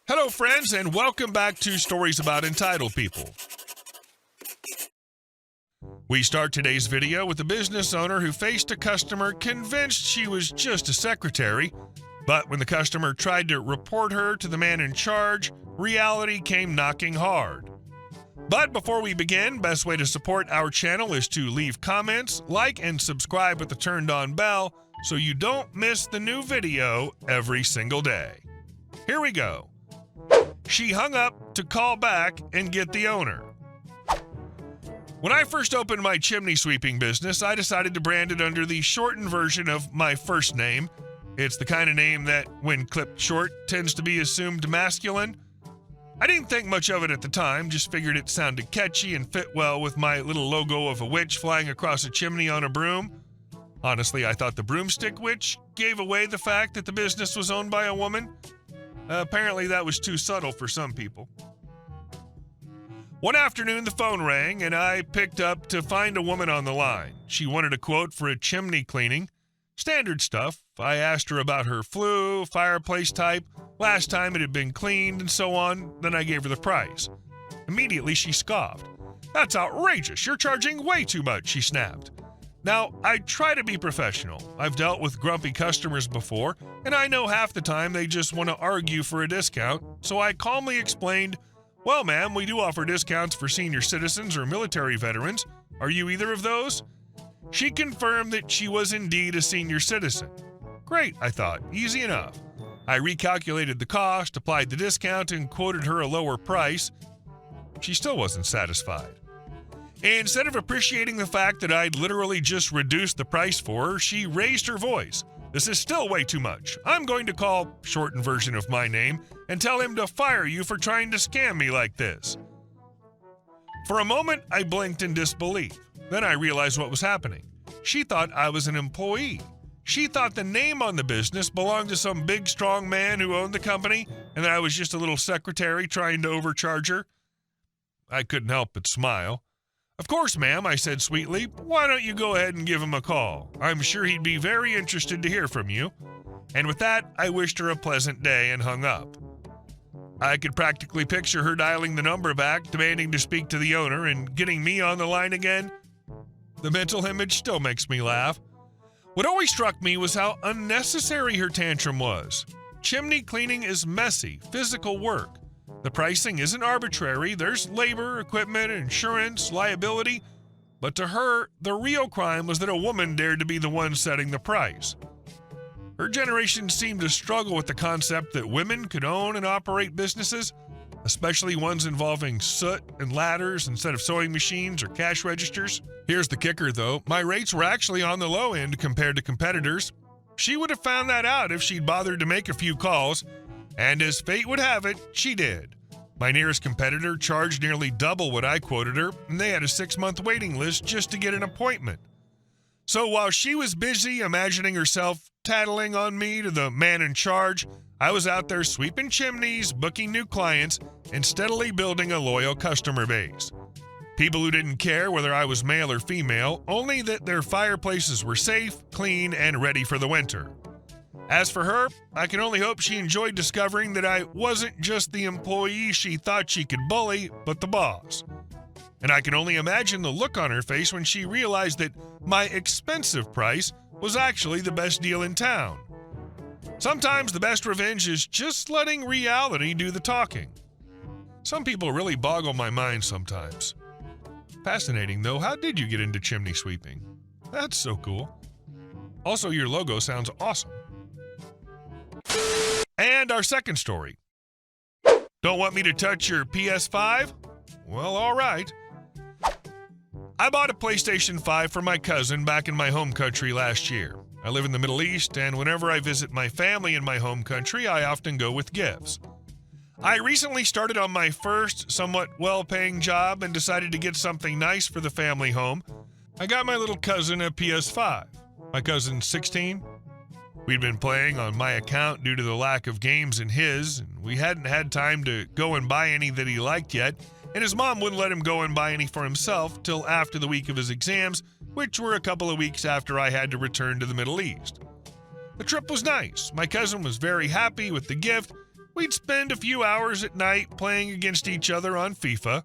Hello, friends, and welcome back to Stories About Entitled People. We start today's video with a business owner who faced a customer convinced she was just a secretary, but when the customer tried to report her to the man in charge, reality came knocking hard. But before we begin, best way to support our channel is to leave comments, like, and subscribe with the turned-on bell so you don't miss the new video every single day. Here we go. She hung up to call back and get the owner. When I first opened my chimney sweeping business, I decided to brand it under the shortened version of my first name. It's the kind of name that, when clipped short, tends to be assumed masculine. I didn't think much of it at the time, just figured it sounded catchy and fit well with my little logo of a witch flying across a chimney on a broom. Honestly, I thought the broomstick witch gave away the fact that the business was owned by a woman. Apparently that was too subtle for some people. One afternoon the phone rang and I picked up to find a woman on the line. She wanted a quote for a chimney cleaning. Standard stuff. I asked her about her flue, fireplace type, last time it had been cleaned, and so on. Then I gave her the price. Immediately she scoffed. "That's outrageous. You're charging way too much," she snapped. Now, I try to be professional. I've dealt with grumpy customers before, and I know half the time they just want to argue for a discount, so I calmly explained, "Well, ma'am, we do offer discounts for senior citizens or military veterans. Are you either of those?" She confirmed that she was indeed a senior citizen. Great, I thought. Easy enough. I recalculated the cost, applied the discount, and quoted her a lower price. She still wasn't satisfied. Instead of appreciating the fact that I'd literally just reduced the price for her, she raised her voice. "This is still way too much. I'm going to call," shortened version of my name, "and tell him to fire you for trying to scam me like this." For a moment, I blinked in disbelief. Then I realized what was happening. She thought I was an employee. She thought the name on the business belonged to some big, strong man who owned the company, and that I was just a little secretary trying to overcharge her. I couldn't help but smile. "Of course, ma'am," I said sweetly. "Why don't you go ahead and give him a call? I'm sure he'd be very interested to hear from you." And with that, I wished her a pleasant day and hung up. I could practically picture her dialing the number back, demanding to speak to the owner, and getting me on the line again. The mental image still makes me laugh. What always struck me was how unnecessary her tantrum was. Chimney cleaning is messy, physical work. The pricing isn't arbitrary. There's labor, equipment, insurance, liability. But to her, the real crime was that a woman dared to be the one setting the price. Her generation seemed to struggle with the concept that women could own and operate businesses, especially ones involving soot and ladders instead of sewing machines or cash registers. Here's the kicker, though. My rates were actually on the low end compared to competitors. She would have found that out if she'd bothered to make a few calls, and as fate would have it, she did. My nearest competitor charged nearly double what I quoted her, and they had a 6-month waiting list just to get an appointment. So while she was busy imagining herself tattling on me to the man in charge, I was out there sweeping chimneys, booking new clients, and steadily building a loyal customer base. People who didn't care whether I was male or female, only that their fireplaces were safe, clean, and ready for the winter. As for her, I can only hope she enjoyed discovering that I wasn't just the employee she thought she could bully, but the boss. And I can only imagine the look on her face when she realized that my expensive price was actually the best deal in town. Sometimes the best revenge is just letting reality do the talking. Some people really boggle my mind sometimes. Fascinating, though. How did you get into chimney sweeping? That's so cool. Also, your logo sounds awesome. And our second story. Don't want me to touch your PS5? Well, all right. I bought a PlayStation 5 for my cousin back in my home country last year. I live in the Middle East, and whenever I visit my family in my home country, I often go with gifts. I recently started on my first, somewhat well-paying job and decided to get something nice for the family home. I got my little cousin a PS5. My cousin's 16. We'd been playing on my account due to the lack of games in his, and we hadn't had time to go and buy any that he liked yet, and his mom wouldn't let him go and buy any for himself till after the week of his exams, which were a couple of weeks after I had to return to the Middle East. The trip was nice. My cousin was very happy with the gift, we'd spend a few hours at night playing against each other on FIFA.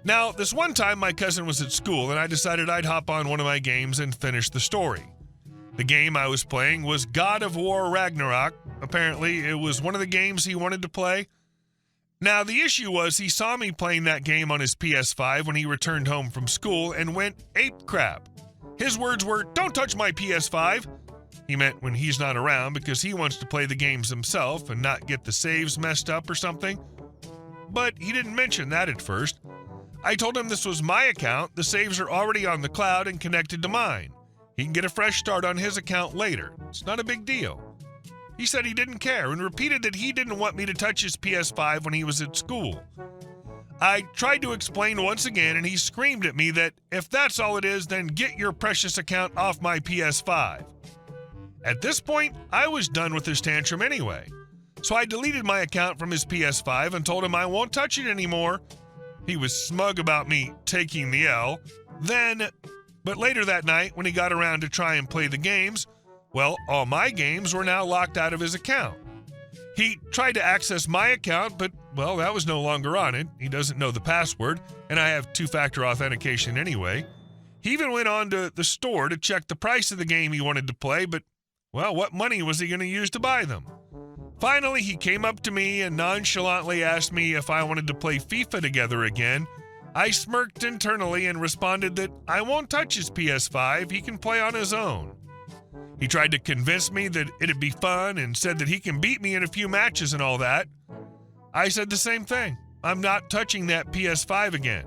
Now, this one time my cousin was at school and I decided I'd hop on one of my games and finish the story. The game I was playing was God of War Ragnarok. Apparently, it was one of the games he wanted to play. Now, the issue was he saw me playing that game on his PS5 when he returned home from school and went ape crap. His words were, "Don't touch my PS5." He meant when he's not around because he wants to play the games himself and not get the saves messed up or something. But he didn't mention that at first. I told him this was my account, the saves are already on the cloud and connected to mine. He can get a fresh start on his account later. It's not a big deal. He said he didn't care and repeated that he didn't want me to touch his PS5 when he was at school. I tried to explain once again and he screamed at me that if that's all it is, then get your precious account off my PS5. At this point, I was done with his tantrum anyway. So I deleted my account from his PS5 and told him I won't touch it anymore. He was smug about me taking the L. But later that night, when he got around to try and play the games, well, all my games were now locked out of his account. He tried to access my account, but, well, that was no longer on it. He doesn't know the password, and I have two-factor authentication anyway. He even went on to the store to check the price of the game he wanted to play, but, well, what money was he going to use to buy them? Finally, he came up to me and nonchalantly asked me if I wanted to play FIFA together again. I smirked internally and responded that I won't touch his PS5, he can play on his own. He tried to convince me that it'd be fun and said that he can beat me in a few matches and all that. I said the same thing. I'm not touching that PS5 again.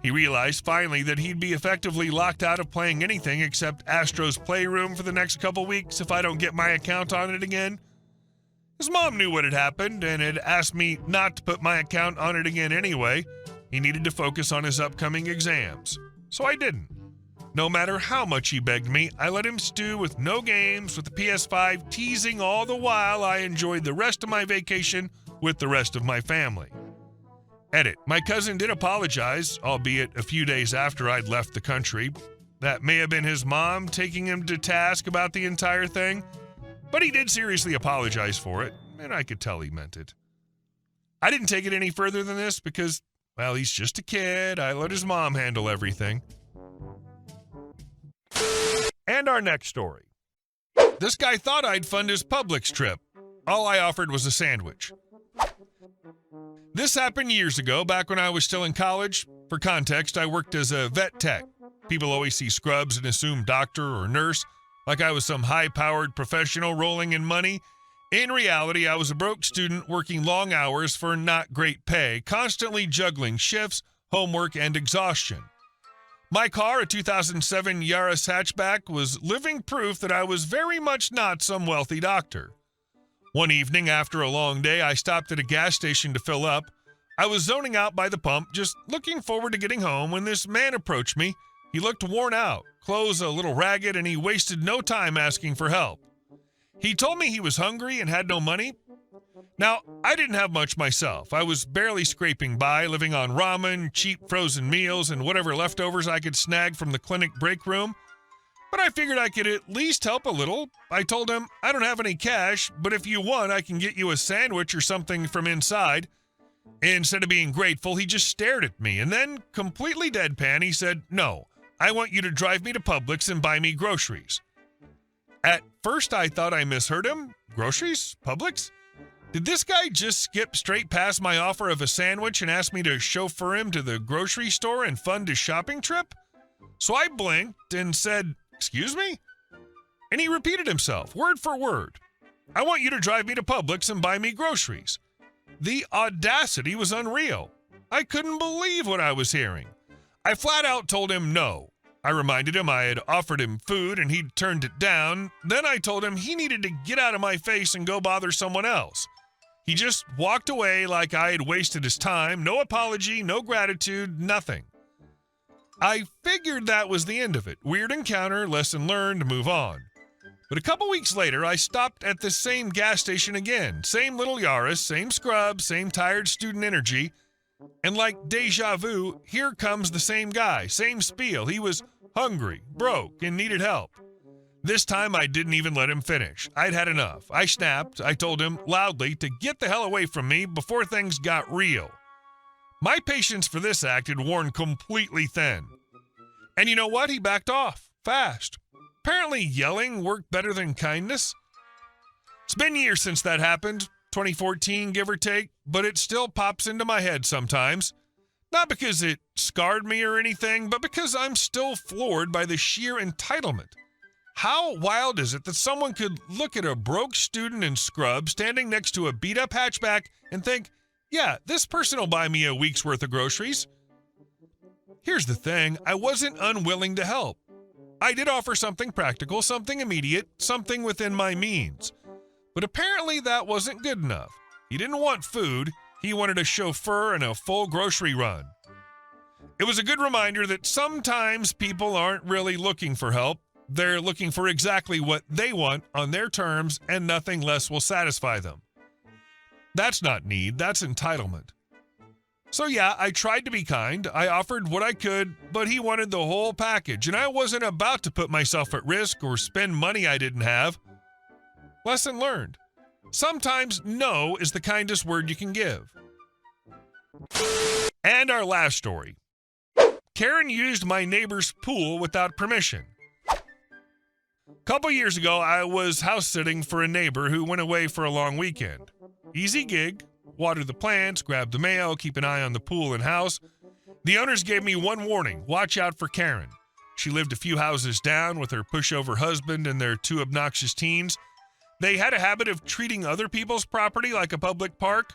He realized finally that he'd be effectively locked out of playing anything except Astro's Playroom for the next couple weeks if I don't get my account on it again. His mom knew what had happened and had asked me not to put my account on it again anyway. He needed to focus on his upcoming exams. So I didn't. No matter how much he begged me, I let him stew with no games with the PS5, teasing all the while I enjoyed the rest of my vacation with the rest of my family. Edit. My cousin did apologize, albeit a few days after I'd left the country. That may have been his mom taking him to task about the entire thing, but he did seriously apologize for it, and I could tell he meant it. I didn't take it any further than this because, well, he's just a kid. I let his mom handle everything. And our next story. This guy thought I'd fund his Publix trip. All I offered was a sandwich. This happened years ago, back when I was still in college. For context, I worked as a vet tech. People always see scrubs and assume doctor or nurse, like I was some high-powered professional rolling in money. In reality, I was a broke student working long hours for not great pay, constantly juggling shifts, homework, and exhaustion. My car, a 2007 Yaris hatchback, was living proof that I was very much not some wealthy doctor. One evening after a long day, I stopped at a gas station to fill up. I was zoning out by the pump, just looking forward to getting home when this man approached me. He looked worn out, clothes a little ragged, and he wasted no time asking for help. He told me he was hungry and had no money. Now, I didn't have much myself. I was barely scraping by, living on ramen, cheap frozen meals, and whatever leftovers I could snag from the clinic break room. But I figured I could at least help a little. I told him, I don't have any cash, but if you want, I can get you a sandwich or something from inside. Instead of being grateful, he just stared at me, and then, completely deadpan, he said, "No, I want you to drive me to Publix and buy me groceries." At first, I thought I misheard him. Groceries? Publix? Did this guy just skip straight past my offer of a sandwich and ask me to chauffeur him to the grocery store and fund his shopping trip? So I blinked and said, "Excuse me?" And he repeated himself, word for word. "I want you to drive me to Publix and buy me groceries." The audacity was unreal. I couldn't believe what I was hearing. I flat out told him no. I reminded him I had offered him food and he'd turned it down. Then I told him he needed to get out of my face and go bother someone else. He just walked away like I had wasted his time. No apology, no gratitude, nothing. I figured that was the end of it. Weird encounter, lesson learned, move on. But a couple weeks later, I stopped at the same gas station again. Same little Yaris, same scrub, same tired student energy. And like deja vu, here comes the same guy, same spiel. He was hungry, broke, and needed help. This time I didn't even let him finish. I'd had enough. I snapped. I told him loudly to get the hell away from me before things got real. My patience for this act had worn completely thin. And you know what? He backed off fast. Apparently yelling worked better than kindness. It's been years since that happened, 2014 give or take, but it still pops into my head sometimes. Not because it scarred me or anything, but because I'm still floored by the sheer entitlement. How wild is it that someone could look at a broke student in scrubs standing next to a beat-up hatchback and think, yeah, this person will buy me a week's worth of groceries? Here's the thing, I wasn't unwilling to help. I did offer something practical, something immediate, something within my means. But apparently that wasn't good enough. He didn't want food, he wanted a chauffeur and a full grocery run. It was a good reminder that sometimes people aren't really looking for help. They're looking for exactly what they want on their terms, and nothing less will satisfy them. That's not need, that's entitlement. So yeah, I tried to be kind. I offered what I could, but he wanted the whole package, and I wasn't about to put myself at risk or spend money I didn't have. Lesson learned. Sometimes no is the kindest word you can give. And our last story. Karen used my neighbor's pool without permission. A couple years ago, I was house sitting for a neighbor who went away for a long weekend. Easy gig. Water the plants, grab the mail, keep an eye on the pool and house. The owners gave me one warning: watch out for Karen. She lived a few houses down with her pushover husband and their two obnoxious teens. They had a habit of treating other people's property like a public park.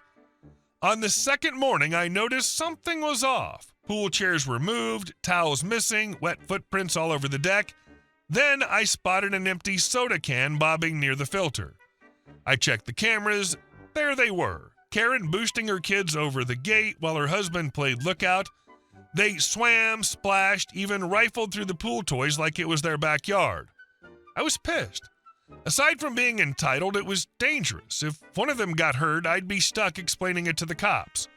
On the second morning, I noticed something was off. Pool chairs were moved, towels missing, wet footprints all over the deck. Then I spotted an empty soda can bobbing near the filter. I checked the cameras. There they were. Karen boosting her kids over the gate while her husband played lookout. They swam, splashed, even rifled through the pool toys like it was their backyard. I was pissed. Aside from being entitled, it was dangerous. If one of them got hurt, I'd be stuck explaining it to the cops.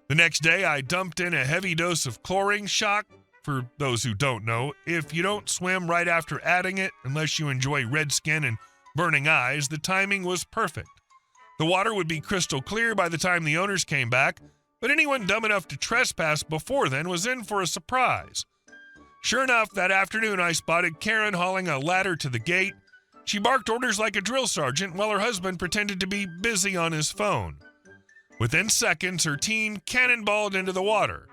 The next day, I dumped in a heavy dose of chlorine shock. For those who don't know, if you don't swim right after adding it, unless you enjoy red skin and burning eyes, the timing was perfect. The water would be crystal clear by the time the owners came back, but anyone dumb enough to trespass before then was in for a surprise. Sure enough, that afternoon I spotted Karen hauling a ladder to the gate. She barked orders like a drill sergeant while her husband pretended to be busy on his phone. Within seconds, her teen cannonballed into the water.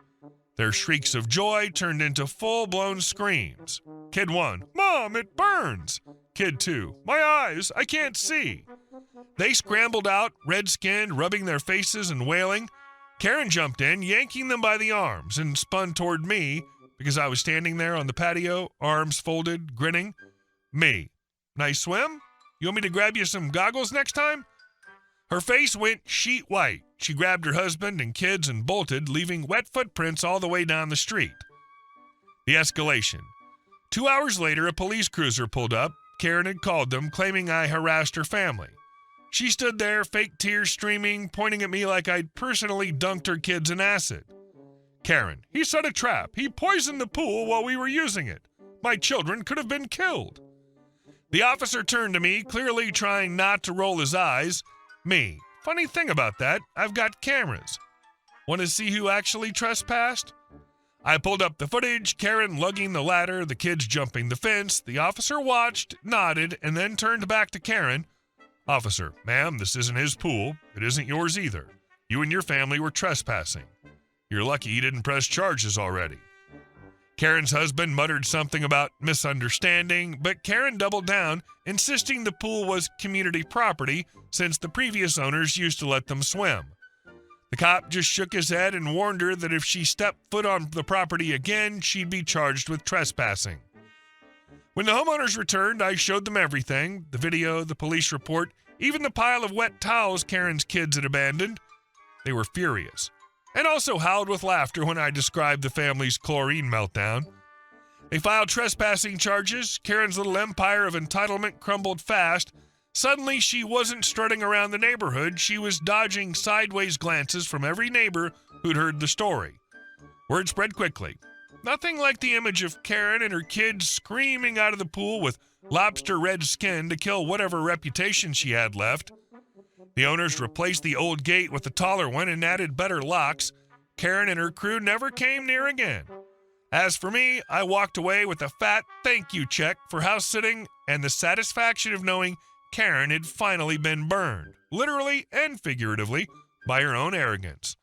Their shrieks of joy turned into full-blown screams. Kid 1, "Mom, it burns!" Kid 2, "My eyes, I can't see!" They scrambled out, red-skinned, rubbing their faces and wailing. Karen jumped in, yanking them by the arms, and spun toward me because I was standing there on the patio, arms folded, grinning. Me. "Nice swim? You want me to grab you some goggles next time?" Her face went sheet white. She grabbed her husband and kids and bolted, leaving wet footprints all the way down the street. The escalation. 2 hours later, a police cruiser pulled up. Karen had called them, claiming I harassed her family. She stood there, fake tears streaming, pointing at me like I'd personally dunked her kids in acid. Karen, "He set a trap. He poisoned the pool while we were using it. My children could have been killed." The officer turned to me, clearly trying not to roll his eyes. Me. "Funny thing about that, I've got cameras. Want to see who actually trespassed?" I pulled up the footage, Karen lugging the ladder, the kids jumping the fence. The officer watched, nodded, and then turned back to Karen. "Officer, ma'am, this isn't his pool. It isn't yours either. You and your family were trespassing. You're lucky he didn't press charges already." Karen's husband muttered something about misunderstanding, but Karen doubled down, insisting the pool was community property since the previous owners used to let them swim. The cop just shook his head and warned her that if she stepped foot on the property again, she'd be charged with trespassing. When the homeowners returned, I showed them everything: the video, the police report, even the pile of wet towels Karen's kids had abandoned. They were furious, and also howled with laughter when I described the family's chlorine meltdown. They filed trespassing charges. Karen's little empire of entitlement crumbled fast. Suddenly, she wasn't strutting around the neighborhood. She was dodging sideways glances from every neighbor who'd heard the story. Word spread quickly. Nothing like the image of Karen and her kids screaming out of the pool with lobster red skin to kill whatever reputation she had left. The owners replaced the old gate with a taller one and added better locks. Karen and her crew never came near again. As for me, I walked away with a fat thank you check for house sitting and the satisfaction of knowing Karen had finally been burned, literally and figuratively, by her own arrogance.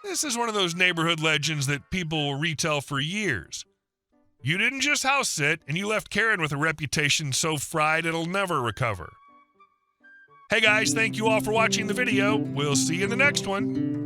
This is one of those neighborhood legends that people will retell for years. You didn't just house sit, and you left Karen with a reputation so fried it'll never recover. Hey guys, thank you all for watching the video. We'll see you in the next one.